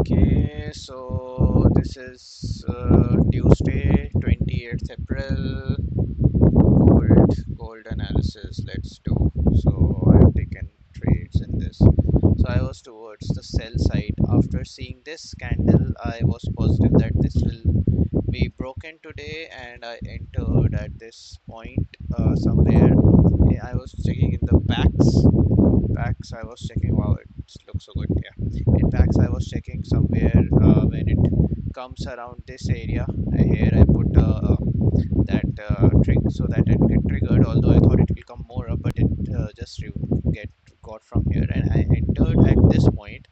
Okay, so this is Tuesday, 28th April. Gold analysis. Let's do. So I have taken trades in this. So I was towards the sell side. After seeing this candle, I was positive that this will be broken today, and I entered at this point somewhere. I was checking in the packs. I was checking. Wow, it looks so good. Yeah, in packs I was checking somewhere when it comes around this area. Here I put that trick so that it get triggered. Although I thought it will come more up, but it just get got from here, and I entered at this point.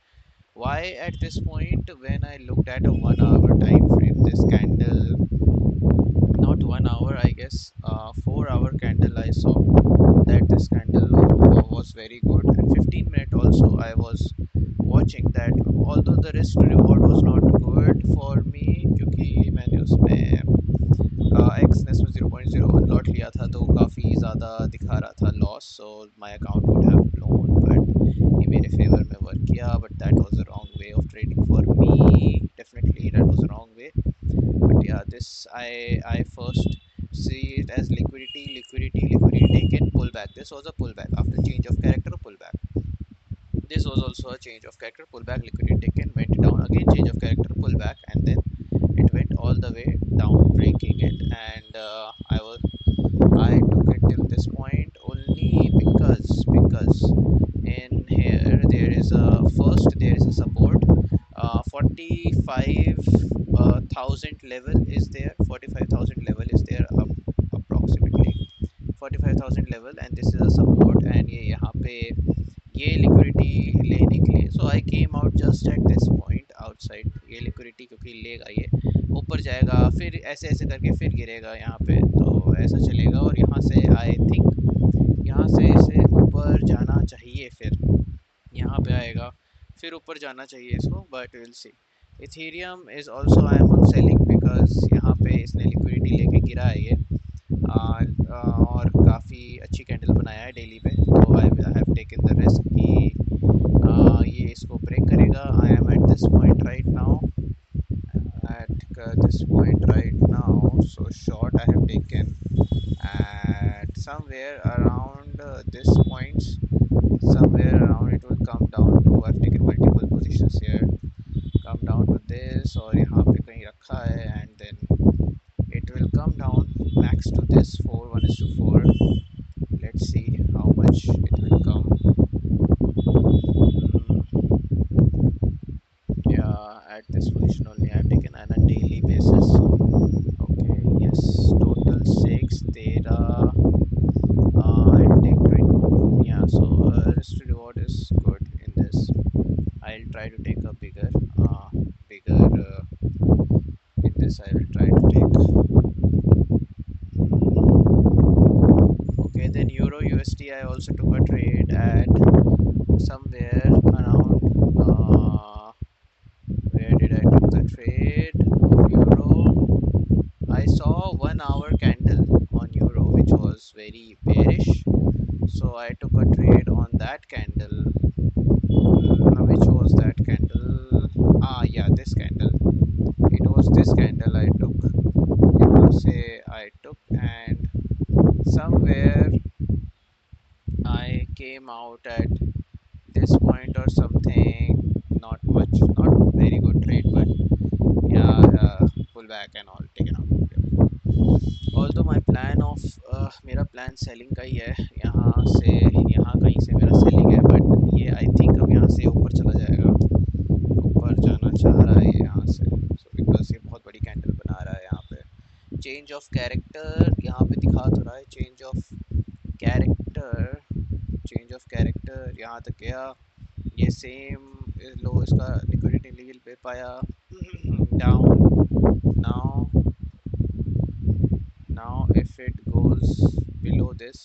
Why at this point? When I looked at a 1 hour time frame, this candle, not 1 hour, I guess, 4 hour candle, I saw that this candle was very good, and 15 minute also I was watching that. Although the risk to reward was not good for me, क्योंकि मैंने उसमें Exness में 0.01 lot लिया था, तो काफ़ी ज़्यादा दिखा रहा था loss, so my account would have blown, but ये मेरे फेवर में वर्क किया. But that was the wrong way of trading for me. Definitely that was the wrong way. But yeah, this I first see it as liquidity taken, pullback. This was a pullback after change of character, pullback. This was also a change of character, pullback, liquidity taken, went down again, change of character, pullback, and then it went all the way down, breaking it. And I took it till this point only because in here there is a support. 45,000 level is there. 45,000 level is there, approximately 45,000 level, and this is a support. And ये यहाँ पे ये liquidity लेने के लिए, so I came out just at this point outside. ये liquidity क्योंकि लेगा, ये ऊपर जाएगा, फिर ऐसे ऐसे करके फिर गिरेगा यहाँ पे, तो ऐसा चलेगा. और यहाँ से आई थिंक यहाँ से इसे ऊपर जाना चाहिए, फिर यहाँ पे आएगा, फिर ऊपर जाना चाहिए इसको, but will see. Ethereum is also I am on selling because यहाँ पे इसने लिक्विडिटी लेके गिरा है ये, और काफ़ी अच्छी कैंडल बनाया है डेली पे, तो I have taken the risk कि ये इसको ब्रेक करेगा. I am eight this point right now, so short I have taken at somewhere around this points, somewhere around it will come down to, I've taken multiple positions here, come down to this, और यहाँ पे कहीं रखा है, and then it will come down max to this 4, 1:4. Let's see how much it will come. Yeah, at this position only I've taken on a daily basis. Okay, yes, total 6 13. I'll take 20. Yeah, so risk to reward is good in this. I'll try to take a bigger in this. I will try to take. Okay, then Euro USD I also took a trade at somewhere around, where did I took the trade of Euro? I saw 1 hour candle on Euro which was very bearish, so I took a trade on that candle. Which was that candle? Yeah, this candle. It was this candle I took. यहाँ से I took, and somewhere I came out at this point or something. Not much, not very good trade, but yeah, pull back and all taken out. Although my plan of मेरा plan selling का ही है, यहाँ से यहाँ कहीं से मेरा selling है, but ये I think अब यहाँ से ऊपर चला जाएगा, ऊपर जाना चाह रहा है ये यहाँ से, so because ये बहुत बड़ी कैंडल बना रहा है यहाँ पे. चेंज ऑफ कैरेक्टर यहाँ पे दिखा तो रहा है, चेंज ऑफ कैरेक्टर यहाँ तक गया, ये सेम लो इसका लिक्विडिटी लेवल पे पाया. Down now if it goes below this,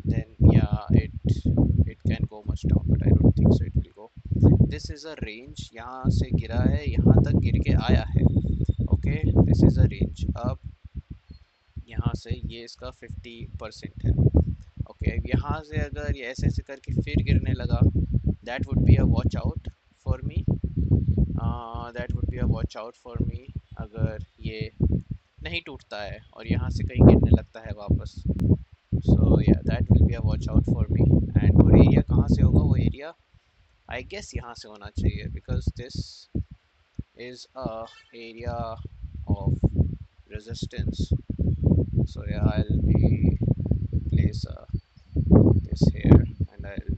then yeah, it can go much down, but I don't think so it will go. This is a range, यहाँ से गिरा है, यहाँ तक गिर के आया है. Okay, this is a range. अब यहाँ से ये इसका 50% है. ओके, यहाँ से अगर ये ऐसे ऐसे करके फिर गिरने लगा, that would be a watch out for me, that would be a watch out for me. अगर ये नहीं टूटता है और यहाँ से कहीं गिरने लगता है वापस, सो या that will be a watch out for me. And वो एरिया कहाँ से होगा? वो एरिया आई गेस यहाँ से होना चाहिए, because this is a area of resistance. So yeah, I'll be place this here, and I'll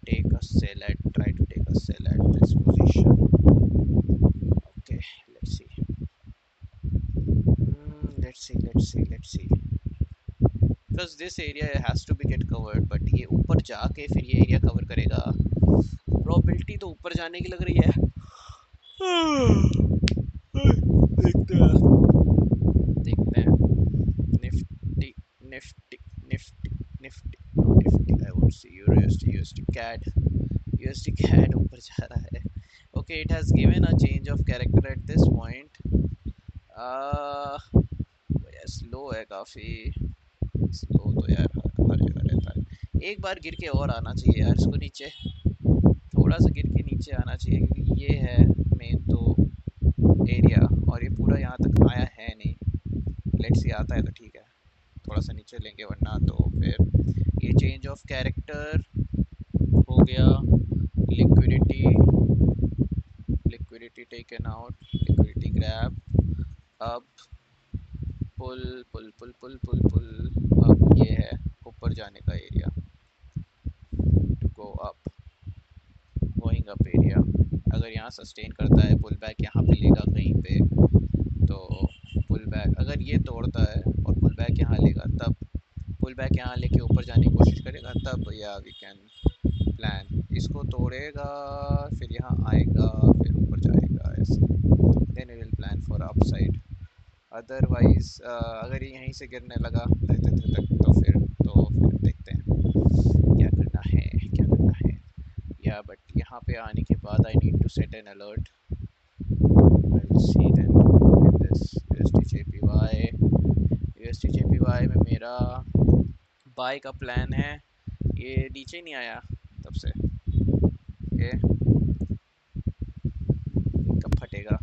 take a cell at try to take a cell at this position. Okay, let's see. Let's see. Because this area has to be get covered, but ये ऊपर जाके फिर ये area cover करेगा, probability तो ऊपर जाने की लग रही है। देखते हैं, देखते हैं। Nifty, Nifty, Nifty, Nifty, Nifty, I won't see euro USD, USD CAD, USD CAD ऊपर जा रहा है। Okay, it has given a change of character at this point. Slow है काफ़ी, स्लो तो यार हर जगह रहता है। एक बार गिर के और आना चाहिए यार इसको नीचे, थोड़ा सा गिर के नीचे आना चाहिए, क्योंकि ये है मेन तो एरिया, और ये पूरा यहाँ तक आया है नहीं। लेट्स सी आता है तो ठीक है, थोड़ा सा नीचे लेंगे, वरना तो फिर ये चेंज ऑफ कैरेक्टर हो गया। Liquidity, liquidity taken out, liquidity grab. अब पुल पुल पुल पुल पुल पुल, अब ये है ऊपर जाने का area, to go up, going up area. अगर यहाँ सस्टेन करता है, पुल बैक यहाँ पे लेगा कहीं पे, तो पुल बैक अगर ये तोड़ता है और पुल बैक यहाँ लेगा, तब पुल बैक यहाँ लेके ऊपर जाने की कोशिश करेगा, तब या वी कैन प्लान। इसको तोड़ेगा, फिर यहाँ आएगा, फिर ऊपर जाएगा, ऐसे then we will plan for upside. Otherwise अगर ये यहीं से गिरने लगा तक, तो फिर देखते हैं क्या करना है, क्या करना है। या बट यहाँ पे आने के बाद I need to set an alert. I will see then in this USD JPY में मेरा बाय का प्लान है। ये नीचे नहीं आया तब से, ओके, कब फटेगा?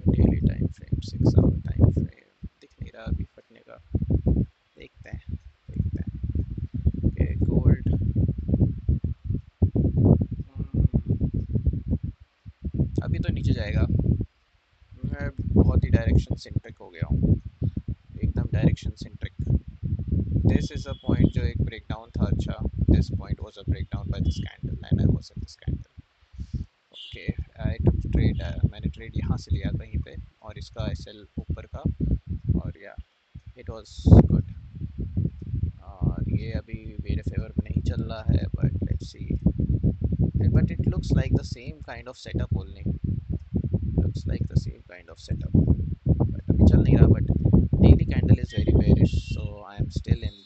Daily time frame, 6 hour time frame दिख नहीं रहा अभी फटने का, देखते हैं, देखते हैं। ओके, गोल्ड, अभी तो नीचे जाएगा। मैं बहुत ही डायरेक्शन सेंट्रिक हो गया हूँ, एकदम direction centric. This is a point जो एक ब्रेकडाउन था, अच्छा, this point was a breakdown by this candle and I was in this candle. Okay, I took trade, मैंने ट्रेड यहाँ से लिया कहीं पे, और इसका एसएल ऊपर का, और या इट वाज गुड। और ये अभी मेरे फेवर में नहीं चल रहा है, but let's see, but it looks like the same kind of setup only, looks like the same kind of setup, but अभी चल नहीं रहा, but daily candle is very bearish, so I am still in